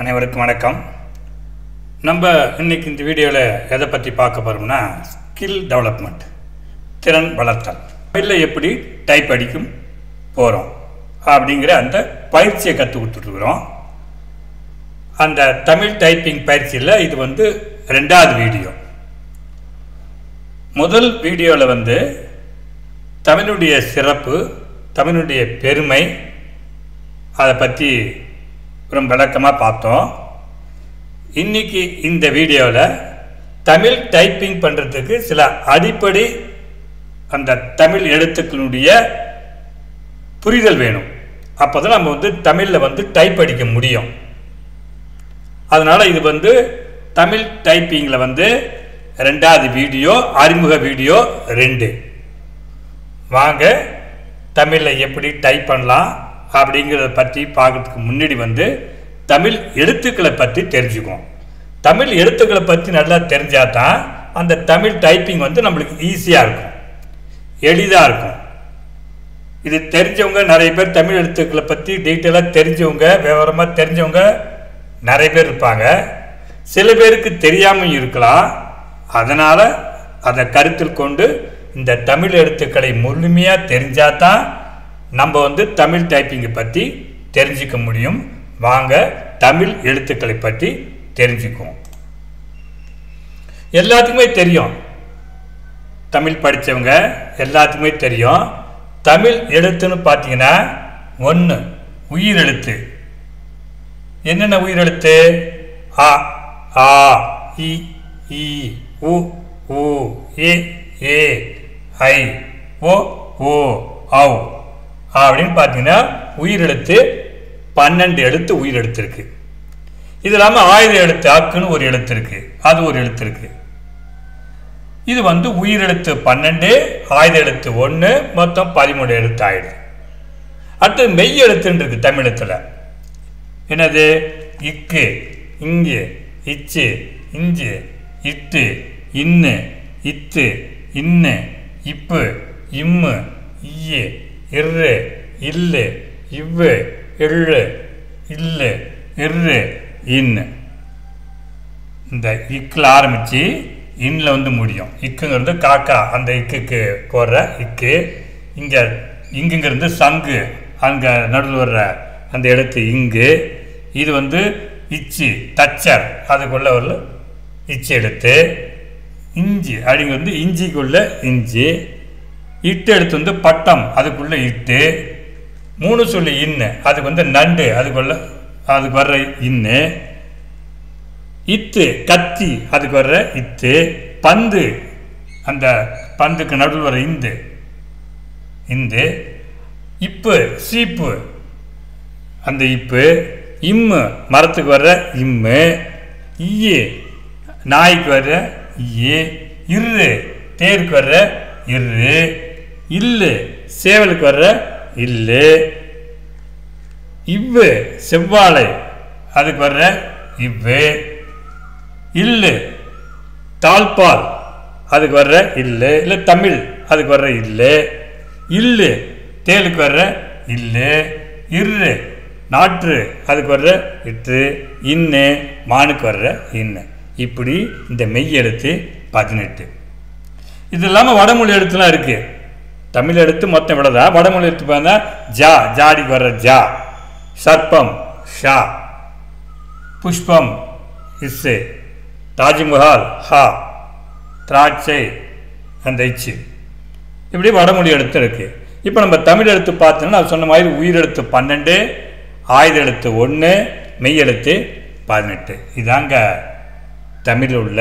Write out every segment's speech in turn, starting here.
அனைவருக்கும் வணக்கம். நம்ம இன்னைக்கு இந்த வீடியோவில் எதை பற்றி பார்க்க போகிறோம்னா ஸ்கில் டெவலப்மெண்ட், திறன் வளர்த்தல். தமிழில் எப்படி டைப் அடிக்கும் போகிறோம் அப்படிங்கிற அந்த பயிற்சியை கற்றுக் கொடுத்துட்ருக்குறோம். அந்த தமிழ் டைப்பிங் பயிற்சியில் இது ரெண்டாவது வீடியோ. முதல் வீடியோவில் தமிழுடைய சிறப்பு, தமிழுடைய பெருமை, அதை பற்றி ரொம்ப விளக்கமாக பார்த்தோம். இன்றைக்கி இந்த வீடியோவில் தமிழ் டைப்பிங் பண்ணுறதுக்கு சில அடிப்படை அந்த தமிழ் எழுத்துக்களுடைய புரிதல் வேணும். அப்போ தான் நம்ம தமிழில் டைப் அடிக்க முடியும். அதனால் இது தமிழ் டைப்பிங்கில் ரெண்டாவது வீடியோ, அறிமுக வீடியோ 2. வாங்க தமிழில் எப்படி டைப் பண்ணலாம் அப்படிங்கிறத பற்றி பார்க்கறதுக்கு முன்னாடி தமிழ் எழுத்துக்களை பற்றி தெரிஞ்சுக்குவோம். தமிழ் எழுத்துக்களை பற்றி நல்லா தெரிஞ்சால் தான் அந்த தமிழ் டைப்பிங் நம்மளுக்கு ஈஸியாக இருக்கும், எளிதாக இருக்கும். இது தெரிஞ்சவங்க நிறைய பேர், தமிழ் எழுத்துக்களை பற்றி டீட்டெயிலாக தெரிஞ்சவங்க, விவரமாக தெரிஞ்சவங்க நிறைய பேர் இருப்பாங்க. சில பேருக்கு தெரியாமல் இருக்கலாம். அதனால் அதை கருத்தில் கொண்டு இந்த தமிழ் எழுத்துக்களை முழுமையாக தெரிஞ்சால் தான் நம்ம தமிழ் டைப்பிங்கை பற்றி தெரிஞ்சிக்க முடியும். வாங்க தமிழ் எழுத்துக்களை பற்றி தெரிஞ்சுக்குவோம். எல்லாத்துக்குமே தெரியும், தமிழ் படித்தவங்க எல்லாத்துக்குமே தெரியும். தமிழ் எழுத்துன்னு பார்த்தீங்கன்னா 1 உயிரெழுத்து. என்னென்ன உயிரெழுத்து? அ, ஆ, இ, ஈ, உ, ஊ, ஏ, ஏ, ஐ, ஓ, ஓ, ஔ அப்படின்னு பார்த்தீங்கன்னா உயிரெழுத்து 12 எழுத்து உயிரெழுத்து இருக்கு. இது இல்லாமல் ஆயுத எழுத்து அக்குன்னு ஒரு எழுத்து இருக்கு, அது ஒரு எழுத்து இருக்கு. இது உயிரெழுத்து 12, ஆயுத எழுத்து 1, மொத்தம் 13 எழுத்து ஆயிடுது. அடுத்து மெய் எழுத்துன்னு இருக்கு தமிழத்தில். என்னது? இக்கு, இங்கு, இச்சு, இஞ்சு, இட்டு, இன்னு, இத்து, இன்னு, இப்பு, இம்மு, ஈயு, இரு, இல்லு, இவ்வு, எள்ளு, இல்லு, இரு, இன்னு. இந்த இக்கில் ஆரம்பித்து இன்னில் முடியும். இக்குங்கிறது காக்கா, அந்த இக்குக்கு போடுற இக்கு. இங்குங்கிறது சங்கு, அங்கே நடுவில் வர்ற அந்த எழுத்து இங்கு. இது இச்சு, தச்சர், அதுக்குள்ள ஒரு இச்சு எழுத்து. இஞ்சி அப்படிங்கிறது இஞ்சிக்குள்ள இஞ்சி. இட்டு எழுத்து பட்டம், அதுக்குள்ள இட்டு. 3 சொல்லி இன்னு, அதுக்கு நண்டு, அதுக்கு வர்ற இன்னு. இத்து கத்தி, அதுக்கு வர்ற இத்து. பந்து, அந்த பந்துக்கு நடுவில் வர இந்து, இந்து. இப்பு சீப்பு, அந்த இப்பு. இம்மு மரத்துக்கு வர்ற இம்மு. ஈயு நாய்க்கு வர்ற ஈயு. இரு தேருக்கு வர்ற இரு. இல்லு சேவலுக்கு வர்ற இல்லு. இவ்வு செவ்வாழை, அதுக்கு வர்ற இவ்வு. இல்லு தாழ்பால், அதுக்கு வர்ற இல்லு. இல்லை தமிழ், அதுக்கு வர்ற இல்லு. இல்லு தேலுக்கு வர்ற இல்லு. இரு நாற்று, அதுக்கு வர்ற இற்று. இன்னு மானுக்கு வர்ற இன்னு. இப்படி இந்த மெய் எழுத்து 18. இது இல்லாமல் வடமொழி எழுத்துலாம் இருக்குது. தமிழ் எழுத்து மொத்தம் இவ்வளோதான். வடமொழி எழுத்து பார்த்தா ஜா, ஜாடிக்கு வர்ற ஜா. சர்ப்பம் ஷா. புஷ்பம் இஸ்ஸு. தாஜ்மஹால் ஹா. திராட்சை அந்த இச்சு. இப்படி வடமொழி எழுத்து இருக்குது. இப்போ நம்ம தமிழ் எழுத்து பார்த்தோன்னா நான் சொன்ன மாதிரி உயிரெழுத்து 12, ஆயுத எழுத்து 1, மெய் எழுத்து 18. இதாங்க தமிழில் உள்ள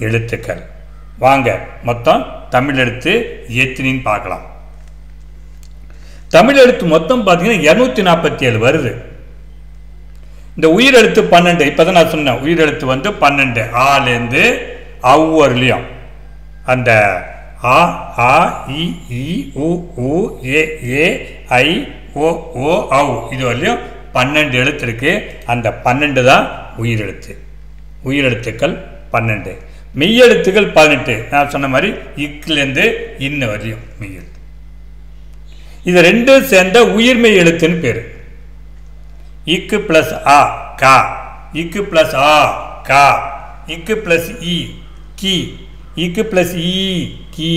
எழுத்துக்கள். வாங்க மொத்தம் தமிழ் எழுத்து எத்தனைன்னு பார்க்கலாம். தமிழ் எழுத்து மொத்தம் பார்த்தீங்கன்னா 247 வருது. இந்த உயிரெழுத்து 12, இப்போ தான் நான் சொன்னேன் உயிரெழுத்து 12. ஆலேருந்து அவ்வொருலையும் அந்த ஆ, ஆ, இ, ஈ, உ, ஊ, ஏ, ஏ, ஐ, ஓ, ஓ, ஔ இது வரலையும் 12 எழுத்து இருக்கு. அந்த 12 தான் உயிரெழுத்து. உயிரெழுத்துக்கள் 12. மெய்யெழுத்துக்கள் 18. நான் சொன்ன மாதிரி இக்கிலேருந்து இன்ன வரையும் மெய்யெழுத்து. இது ரெண்டும் சேர்ந்த உயிர்மெய் எழுத்துன்னு பேர். இக்கு பிளஸ் ஆ கா இக்கு ப்ளஸ் ஆ கா, இக்கு ப்ளஸ் இ கி, இக்கு ப்ளஸ் இ கி,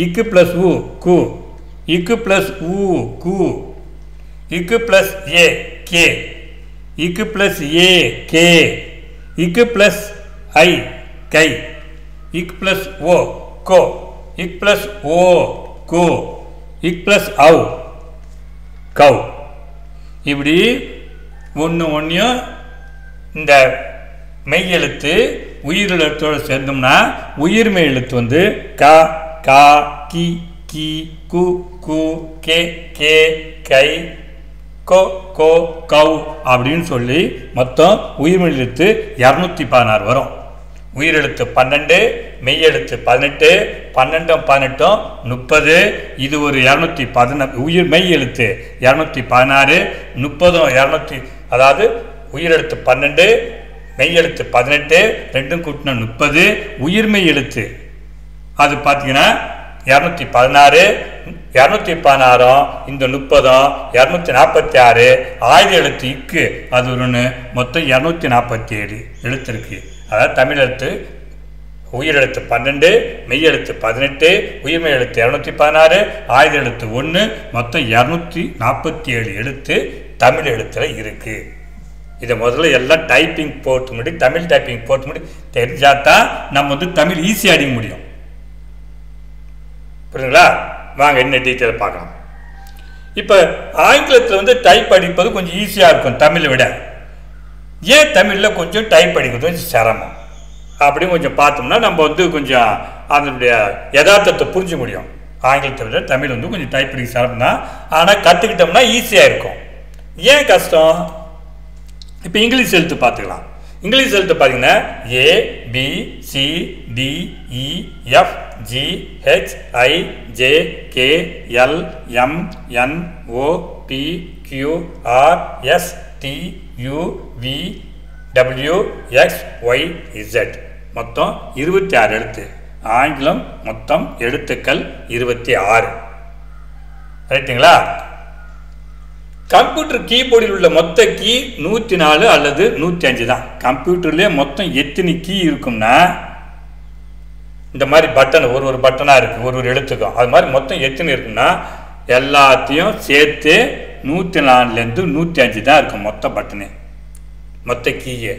இக்கு ப்ளஸ் உ கு, இக்கு ப்ளஸ் உ கு, இக்கு ப்ளஸ் ஏ கே, இக்கு ப்ளஸ் ஏ கே, இக்கு ப்ளஸ் ஐ கை, இக் ப்ளஸ் ஓ கோ, இக் ப்ளஸ் ஓ கோ, இக் ப்ளஸ் அவ் கவ். இப்படி ஒன்றையும் இந்த மெய் எழுத்து உயிரெழுத்தோடு சேர்ந்தோம்னா உயிர்மெய் எழுத்து வந்து க கா கி கி கு கு கே கே கை கோ கோ கவ் அப்படின்னு சொல்லி மொத்தம் உயிர்மெய் எழுத்து 216 வரும். உயிரெழுத்து 12, மெய்யெழுத்து 18, 12 18 30, இது ஒரு 216. உயிர் மெய் எழுத்து 216, 30 200, அதாவது உயிரெழுத்து 12, மெய்யெழுத்து 18, ரெண்டும் கூட்டினா 30. உயிர்மெய் எழுத்து அது பார்த்தீங்கன்னா 216, 216 இந்த 30 246. ஆயுத எழுத்து இக்கு அது ஒன்று, மொத்தம் 247 எழுத்து இருக்கு. அதாவது தமிழ் எழுத்து உயிரெழுத்து 12, மெய்யெழுத்து 18, உயிர்மெய் எழுத்து 216, ஆயுத எழுத்து 1, மொத்தம் 247 எழுத்து தமிழ் எழுத்துல இருக்கு. இதை முதல்ல எல்லாம் டைப்பிங் போட்டு முடி, தமிழ் டைப்பிங் போட்டு முடி தெரிஞ்சாதான் நம்ம வந்து தமிழ் ஈஸியாக அடிக்க முடியும். புரியுதுங்களா? வாங்க என்ன டீட்டெயில் பார்க்கலாம். இப்போ ஆங்கிலத்தில் வந்து டைப் அடிப்பது கொஞ்சம் ஈஸியாக இருக்கும் தமிழை விட. ஏன் தமிழில் கொஞ்சம் டைப் அடிக்கிறது கொஞ்சம் சிரமம் அப்படின்னு கொஞ்சம் பார்த்தோம்னா நம்ம வந்து கொஞ்சம் அதனுடைய யதார்த்தத்தை புரிஞ்ச முடியும். ஆங்கிலத்தை விட தமிழ் வந்து கொஞ்சம் டைப் அடிக்க சிரமம் தான், ஆனால் கற்றுக்கிட்டோம்னா ஈஸியாக இருக்கும். ஏன் கஷ்டம்? இப்போ இங்கிலீஷ் எழுத்து பார்த்துக்கலாம். இங்கிலீஷ் எழுத்து பார்த்தீங்கன்னா A B C D E F G H I J K L M N O P Q R S T U V W X Y Z, மொத்தம் 26 எழுத்து. ஆங்கிலம் மொத்தம் எழுத்துக்கள் 26. ரைட்டுங்களா? கம்ப்யூட்டர் கீபோர்டில் உள்ள மொத்த கீ 104 அல்லது 105 தான். கம்ப்யூட்டர்லேயே மொத்தம் எத்தனை கீ இருக்கும்னா, இந்த மாதிரி பட்டன் ஒரு பட்டனாக இருக்குது ஒரு எழுத்துக்கும், அது மாதிரி மொத்தம் எத்தனை இருக்குன்னா எல்லாத்தையும் சேர்த்து 104லேருந்து 105 தான் இருக்கும் மொத்த பட்டனு, மொத்த கீயே.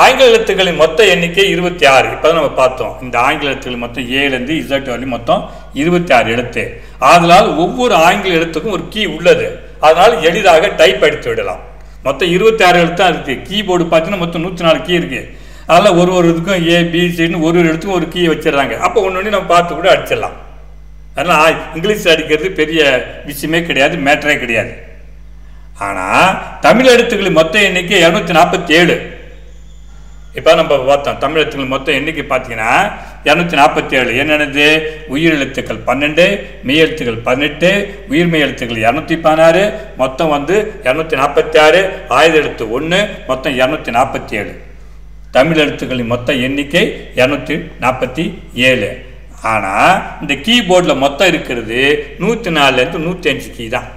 ஆங்கில எழுத்துக்களின் மொத்த எண்ணிக்கை 26. இப்போ தான் நம்ம பார்த்தோம். இந்த ஆங்கில எழுத்துக்கள் மொத்தம் ஏலேருந்து இசட் வரையும் மொத்தம் 26 எழுத்து. அதனால் ஒவ்வொரு ஆங்கில எழுத்துக்கும் ஒரு கீ உள்ளது. அதனால் எளிதாக டைப் அடித்து விடலாம். மொத்தம் 26 எழுத்து தான் இருக்குது. கீபோர்டு பார்த்தீங்கன்னா மொத்தம் 104 கீ இருக்குது. அதனால் ஒரு இதுக்கும் ஏ பி சின்னு ஒரு எழுத்துக்கும் ஒரு கீயை வச்சிடறாங்க. அப்போ ஒன்று நம்ம பார்த்து கூட அடிச்சிடலாம். அதனால் இங்கிலீஷ் அடிக்கிறது பெரிய விஷயமே கிடையாது, மேட்டரே கிடையாது. ஆனால் தமிழ் எழுத்துக்களின் மொத்த எண்ணிக்கை 247. இப்போ நம்ம பார்த்தோம் தமிழ் எழுத்துக்கள் மொத்த எண்ணிக்கை பார்த்தீங்கன்னா 247. என்னென்னது? உயிர் எழுத்துக்கள் 12, மெய் எழுத்துக்கள் 18, உயிர்மெய் எழுத்துக்கள் 216, மொத்தம் வந்து 246. ஆயுத எழுத்து 1, மொத்தம் 247. தமிழ் எழுத்துக்களின் மொத்த எண்ணிக்கை 247. ஆனால் இந்த கீபோர்டில் மொத்தம் இருக்கிறது 104லேருந்து 105 கீ தான்.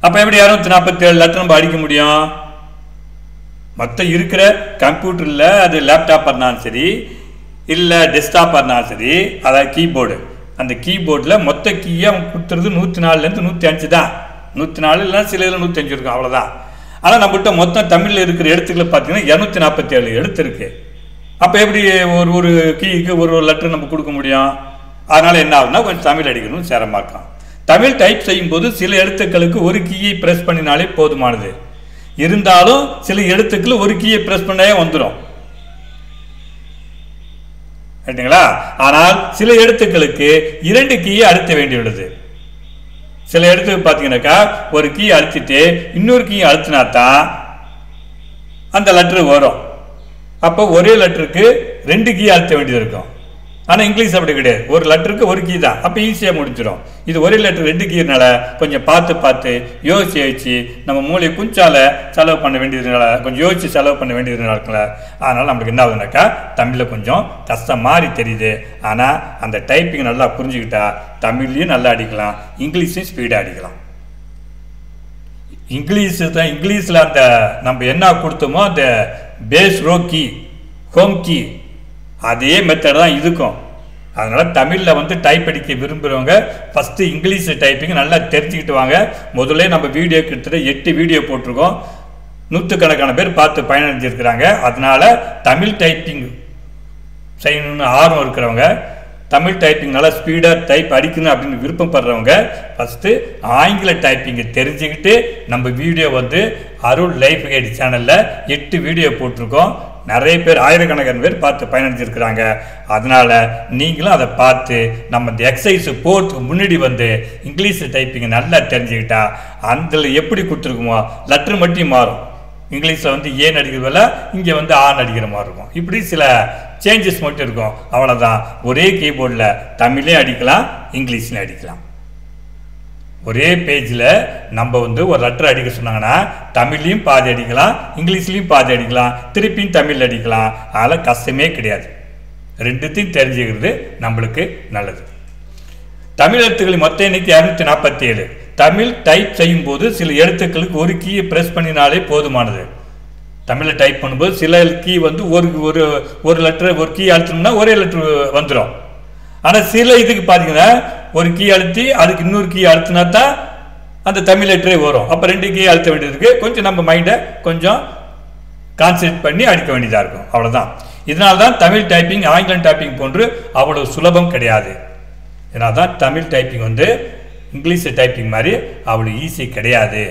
அப்போ எப்படி 247 லெட்டர் நம்ம அடிக்க முடியும்? மொத்தம் இருக்கிற கம்ப்யூட்டரில் அது லேப்டாப்பாக இருந்தாலும் சரி இல்லை டெஸ்க்டாப்பாக இருந்தாலும் சரி, அதாவது கீபோர்டு, அந்த கீபோர்டில் மொத்த கீயை அவங்க கொடுத்துறது 104லேருந்து 105 தான். 104 இல்லைனா சில இதில் 105 இருக்கும், அவ்வளோதான். ஆனால் நம்மகிட்ட மொத்தம் தமிழில் இருக்கிற எழுத்துக்களை பார்த்தீங்கன்னா 247 எழுத்து இருக்குது. அப்போ எப்படி ஒரு கீக்கு ஒரு லெட்டர் நம்ம கொடுக்க முடியும்? அதனால் என்ன ஆகுதுன்னா கொஞ்சம் தமிழ் அடிக்கணும்னு சிரமமாக இருக்கும். தமிழ் டைப் செய்யும்போது சில எழுத்துக்களுக்கு ஒரு கீயை ப்ரெஸ் பண்ணினாலே போதுமானது. இருந்தாலும் சில எழுத்துக்கள் ஒரு கீயை ப்ரெஸ் பண்ணாலே வந்துடும். ரைட்டுங்களா? ஆனால் சில எழுத்துக்களுக்கு 2 கீயை அழுத்த வேண்டியுள்ளது. சில எழுத்துக்கு பார்த்தீங்கன்னாக்கா ஒரு கீ அழுத்திட்டு இன்னொரு கீயை அழுத்தினா தான் அந்த லெட்டரு வரும். அப்போ ஒரே லெட்டருக்கு 2 கீ அழுத்த வேண்டியது இருக்கும். ஆனால் இங்கிலீஷ் அப்படி கிடையாது, ஒரு லெட்டருக்கு ஒரு கீ தான். அப்போ ஈஸியாக முடிஞ்சிடும். இது ஒரே லெட்டர் 2 கீனால கொஞ்சம் பார்த்து யோசிச்சு நம்ம மூளையை கொஞ்சம் செலவு பண்ண வேண்டியதுனால, கொஞ்சம் யோசிச்சு செலவு பண்ண வேண்டியதுனால இருக்குல்ல, அதனால் நம்மளுக்கு என்ன ஆகுதுனாக்கா தமிழில் கொஞ்சம் கஷ்டம் மாதிரி தெரியுது. ஆனால் அந்த டைப்பிங் நல்லா புரிஞ்சுக்கிட்டா தமிழ்லையும் நல்லா அடிக்கலாம், இங்கிலீஷையும் ஸ்பீடாக அடிக்கலாம். இங்கிலீஷு தான். இங்கிலீஷில் அந்த நம்ம என்ன கொடுத்தோமோ அந்த base row key, home key, அதே மெத்தட் தான் இதுக்கும். அதனால் தமிழில் வந்து டைப் அடிக்க விரும்புகிறவங்க ஃபஸ்ட்டு இங்கிலீஷ் டைப்பிங் நல்லா தெரிஞ்சுக்கிட்டு வாங்க. முதல்ல நம்ம வீடியோ கிட்டத்தட்ட 8 வீடியோ போட்டிருக்கோம். 100கணக்கான பேர் பார்த்து பயனடைஞ்சிருக்கிறாங்க. அதனால் தமிழ் டைப்பிங் செய்யணும்னு ஆர்வம் இருக்கிறவங்க, தமிழ் டைப்பிங் நல்லா ஸ்பீடாக டைப் அடிக்கணும் அப்படின்னு விருப்பப்படுறவங்க ஃபஸ்ட்டு ஆங்கில டைப்பிங்கை தெரிஞ்சுக்கிட்டு நம்ம வீடியோ வந்து அருள் லைஃப் கைடு சேனலில் 8 வீடியோ போட்டிருக்கோம். நிறைய பேர் ஆயிரக்கணக்கான பேர் பார்த்து பயனடைஞ்சிருக்கிறாங்க. அதனால் நீங்களும் அதை பார்த்து நம்ம இந்த எக்ஸசைஸ் போகிறதுக்கு முன்னாடி வந்து இங்கிலீஷ் டைப்பிங்கை நல்லா தெரிஞ்சுக்கிட்டா அதில் எப்படி கொடுத்துருக்குமோ லெட்டர் மட்டும் மாறும். இங்கிலீஷில் வந்து ஏன் அடிக்கிற வேலை இங்கே வந்து ஆன் அடிக்கிற மாதிரி இருக்கும். இப்படி சில சேஞ்சஸ் மட்டும் இருக்கும். அவ்வளோதான். ஒரே கீபோர்டில் தமிழையும் அடிக்கலாம், இங்கிலீஷ்லையும் அடிக்கலாம். ஒரே பேஜில் நம்ம வந்து ஒரு லெட்டர் அடிக்க சொன்னாங்கன்னா தமிழ்லையும் பாதி அடிக்கலாம், இங்கிலீஷ்லையும் பாதி அடிக்கலாம், திருப்பியும் தமிழ் அடிக்கலாம். அதெல்லாம் கஷ்டமே கிடையாது. ரெண்டுத்தையும் தெரிஞ்சுக்கிறது நம்மளுக்கு நல்லது. தமிழ் எழுத்துக்கள் மொத்த எண்ணிக்கை 247. தமிழ் டைப் செய்யும் போது சில எழுத்துக்களுக்கு ஒரு கீயை ப்ரெஸ் பண்ணினாலே போதுமானது. தமிழில் டைப் பண்ணும்போது சில கீ வந்து ஒரு லெட்டர் ஒரு கீ அழுத்தணும்னா ஒரே லெட்டர் வந்துடும். ஆனால் சில இதுக்கு பார்த்தீங்கன்னா ஒரு கீ அழுத்தி அதுக்கு இன்னொரு கீ அழுத்தினா தான் அந்த தமிழ் லெட்டரே வரும். அப்போ 2 கீ அழுத்த வேண்டியதுக்கு கொஞ்சம் நம்ம மைண்டை கொஞ்சம் கான்சென்ட்ரேட் பண்ணி அடிக்க வேண்டியதாக இருக்கும். அவ்வளோதான். இதனால தான் தமிழ் டைப்பிங் ஆங்கிலம் டைப்பிங் போன்று அவ்வளோ சுலபம் கிடையாது. இதனால தான் தமிழ் டைப்பிங் வந்து இங்கிலீஷ் டைப்பிங் மாதிரி அவ்வளோ ஈஸி கிடையாது.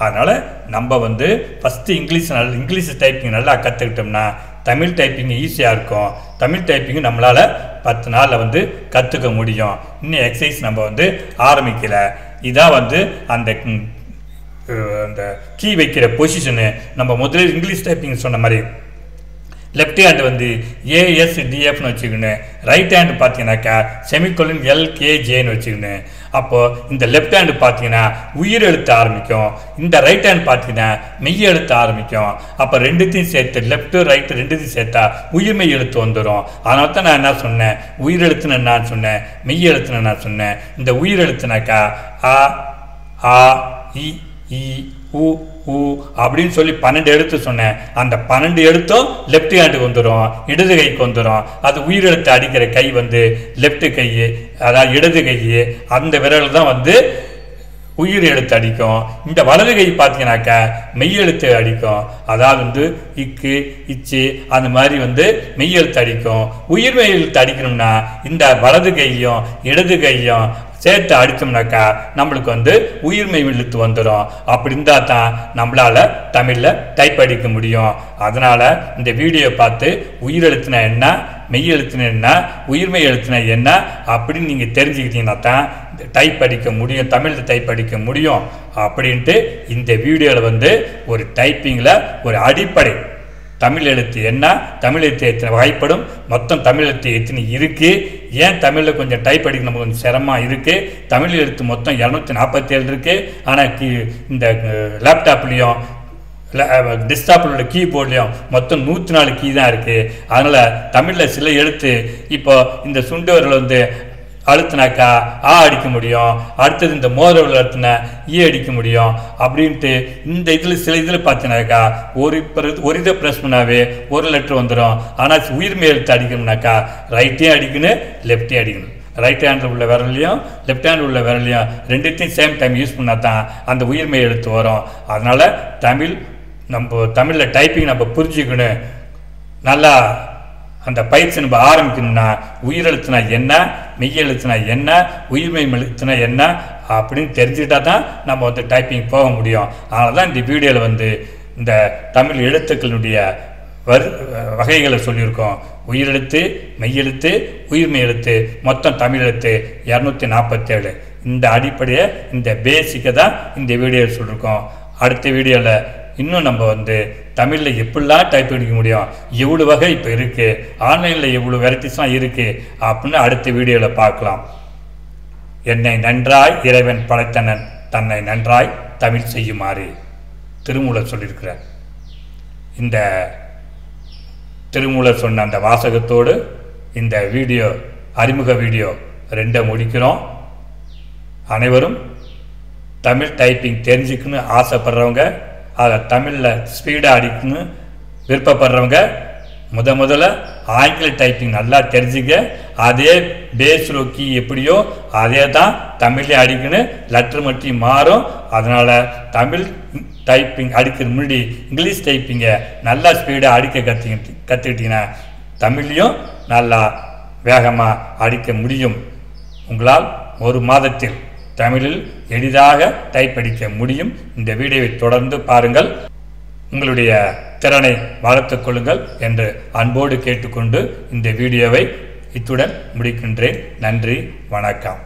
அதனால் நம்ம வந்து ஃபஸ்ட்டு இங்கிலீஷ் டைப்பிங் நல்லா கற்றுக்கிட்டோம்னா தமிழ் டைப்பிங் ஈஸியாக இருக்கும். தமிழ் டைப்பிங் நம்மளால் 10 நாளில் வந்து கற்றுக்க முடியும். இன்னும் எக்ஸசைஸ் நம்ம வந்து ஆரம்பிக்கலை. இதான் வந்து அந்த கீ வைக்கிற பொசிஷனு. நம்ம முதல்ல இங்கிலீஷ் டைப்பிங் சொன்ன மாதிரி லெஃப்ட் ஹேண்ட் வந்து ASDFன்னு வச்சுக்கணும். ரைட் ஹேண்டு பார்த்தீங்கன்னாக்கா செமிகோலன் LKJன்னு வச்சுக்கணும். அப்போது இந்த லெஃப்ட் ஹேண்டு பார்த்தீங்கன்னா உயிர் எழுத்து ஆரம்பிக்கும், இந்த ரைட் ஹேண்ட் பார்த்தீங்கன்னா மெய் எழுத்து ஆரம்பிக்கும். அப்போ ரெண்டுத்தையும் சேர்த்து லெஃப்ட்டு ரைட்டு ரெண்டுத்தையும் சேர்த்தா உயிர்மெய் எழுத்து வந்துடும். அதனால தான் நான் என்ன சொன்னேன், உயிர் எழுத்துன்னு நான் சொன்னேன், மெய் எழுத்துன்னு நான் சொன்னேன். இந்த உயிர் எழுத்துனாக்கா அ ஆ இ ஈ உ ஊ அப்படின்னு சொல்லி 12 எழுத்து சொன்னேன். அந்த 12 எழுத்தும் லெஃப்ட் ஹேண்டுக்கு வந்துடும், இடது கைக்கு வந்துடும். அது உயிரெழுத்து அடிக்கிற கை வந்து லெஃப்ட் கை, அதாவது இடது கை. அந்த விரல் தான் வந்து உயிர் எழுத்து அடிக்கும். இந்த வலது கை பார்த்தீங்கன்னாக்கா மெய் எழுத்து அடிக்கும். அதாவது வந்து இக்கு இச்சு அந்த மாதிரி வந்து மெய் எழுத்து அடிக்கும். உயிர் மெய் எழுத்து அடிக்கணும்னா இந்த வலது கையும் இடது கையும் சேர்த்து அடித்தோம்னாக்கா நம்மளுக்கு வந்து உயிர்மெய் எழுத்து வந்துடும். அப்படி இருந்தால் தான் நம்மளால் தமிழில் டைப் அடிக்க முடியும். அதனால் இந்த வீடியோ பார்த்து உயிர் எழுத்துனா என்ன, மெய் எழுத்துனா என்ன, உயிர்மெய் எழுத்துனா என்ன அப்படின்னு நீங்கள் தெரிஞ்சுக்கிட்டீங்கன்னா தான் டைப் அடிக்க முடியும், தமிழில் டைப் அடிக்க முடியும். அப்படின்ட்டு இந்த வீடியோவில் வந்து ஒரு டைப்பிங்கில் ஒரு அடிப்படை தமிழ் எழுத்து என்ன, தமிழ் எழுத்து எத்தனை வகைப்படும், மொத்தம் தமிழ் எழுத்து எத்தனை இருக்குது, ஏன் தமிழில் கொஞ்சம் டைப் அடிக்க நமக்கு கொஞ்சம் சிரமமாக இருக்குது, தமிழ் எழுத்து மொத்தம் 247 இருக்குது. ஆனால் இந்த லேப்டாப்லேயும் டெஸ்க்டாப்பில் உள்ள கீபோர்ட்லேயும் மொத்தம் 104 கீ தான் இருக்குது. அதனால் தமிழில் சில எழுத்து இப்போ இந்த சுண்டு விரல் வந்து அழுத்தினாக்கா ஆ அடிக்க முடியும், அடுத்தது இந்த மோதல் அழுத்தினா ஈ அடிக்க முடியும். அப்படின்ட்டு இந்த இதில் சில இதில் பார்த்தீங்கன்னாக்கா ஒரு இதை ப்ரெஸ் பண்ணாவே ஒரு லெட்டர் வந்துடும். ஆனால் உயிர்மெய் எழுத்து அடிக்கணும்னாக்கா ரைட்டையும் அடிக்கணும், லெஃப்டையும் அடிக்கணும். ரைட் ஹேண்டில் உள்ள விரலையும் லெஃப்ட் ஹேண்டில் உள்ள விரலையும் ரெண்டுத்தையும் சேம் டைம் யூஸ் பண்ணால் தான் அந்த உயிர்மெய் எழுத்து வரும். அதனால் தமிழில் டைப்பிங் நம்ம புரிஞ்சுக்கணும். நல்லா அந்த பயிற்சி நம்ம ஆரம்பிக்கணும்னா உயிரெழுத்துனா என்ன, மெய் எழுத்துனா என்ன, உயிர்மெய் எழுத்துனா என்ன அப்படின்னு தெரிஞ்சுக்கிட்டா தான் நம்ம வந்து டைப்பிங் போக முடியும். அதனால தான் இந்த வீடியோவில் வந்து இந்த தமிழ் எழுத்துக்களுடைய வகைகளை சொல்லியிருக்கோம். உயிரெழுத்து, மெய்யெழுத்து, உயிர்மெய் எழுத்து, மொத்தம் தமிழ் எழுத்து 247. இந்த அடிப்படையை இந்த பேசிக்கை தான் இந்த வீடியோவில் சொல்லியிருக்கோம். அடுத்த வீடியோவில் இன்னும் நம்ம வந்து தமிழில் எப்படிலாம் டைப் அடிக்க முடியும், எவ்வளோ வகை இப்போ இருக்குது, ஆன்லைனில் எவ்வளோ வெரைட்டிஸ்லாம் இருக்குது அப்படின்னு அடுத்த வீடியோவில் பார்க்கலாம். என்னை நன்றாய் இறைவன் படைத்தனன், தன்னை நன்றாய் தமிழ் செய்யுமாறு திருமூலர் சொல்லியிருக்கிறார். இந்த திருமூலர் சொன்ன அந்த வாசகத்தோடு இந்த வீடியோ அறிமுக வீடியோ 2 முடிக்கிறோம். அனைவரும் தமிழ் டைப்பிங் தெரிஞ்சுக்கணும்னு ஆசைப்படுறவங்க, அதை தமிழில் ஸ்பீடாக அடிக்கணும்னு விருப்பப்படுறவங்க முதல்ல ஆங்கில டைப்பிங் நல்லா தெரிஞ்சுக்க. அதே பேஸ்லோ கீ எப்படியோ அதே தான் தமிழ்லேயே அடிக்கணும். லெட்டர் மட்டும் மாறும். அதனால் தமிழ் டைப்பிங் அடிக்கிறது முன்னாடி இங்கிலீஷ் டைப்பிங்கை நல்லா ஸ்பீடாக அடிக்க கற்றுக்கிட்டிங்கன்னா தமிழ்லையும் நல்லா வேகமாக அடிக்க முடியும். உங்களால் ஒரு மாதத்தில் தமிழில் எளிதாக டைப் அடிக்க முடியும். இந்த வீடியோவை தொடர்ந்து பாருங்கள். உங்களுடைய திறனை வளர்த்துக் கொள்ளுங்கள் என்று அன்போடு கேட்டுக்கொண்டு இந்த வீடியோவை இத்துடன் முடிக்கின்றேன். நன்றி, வணக்கம்.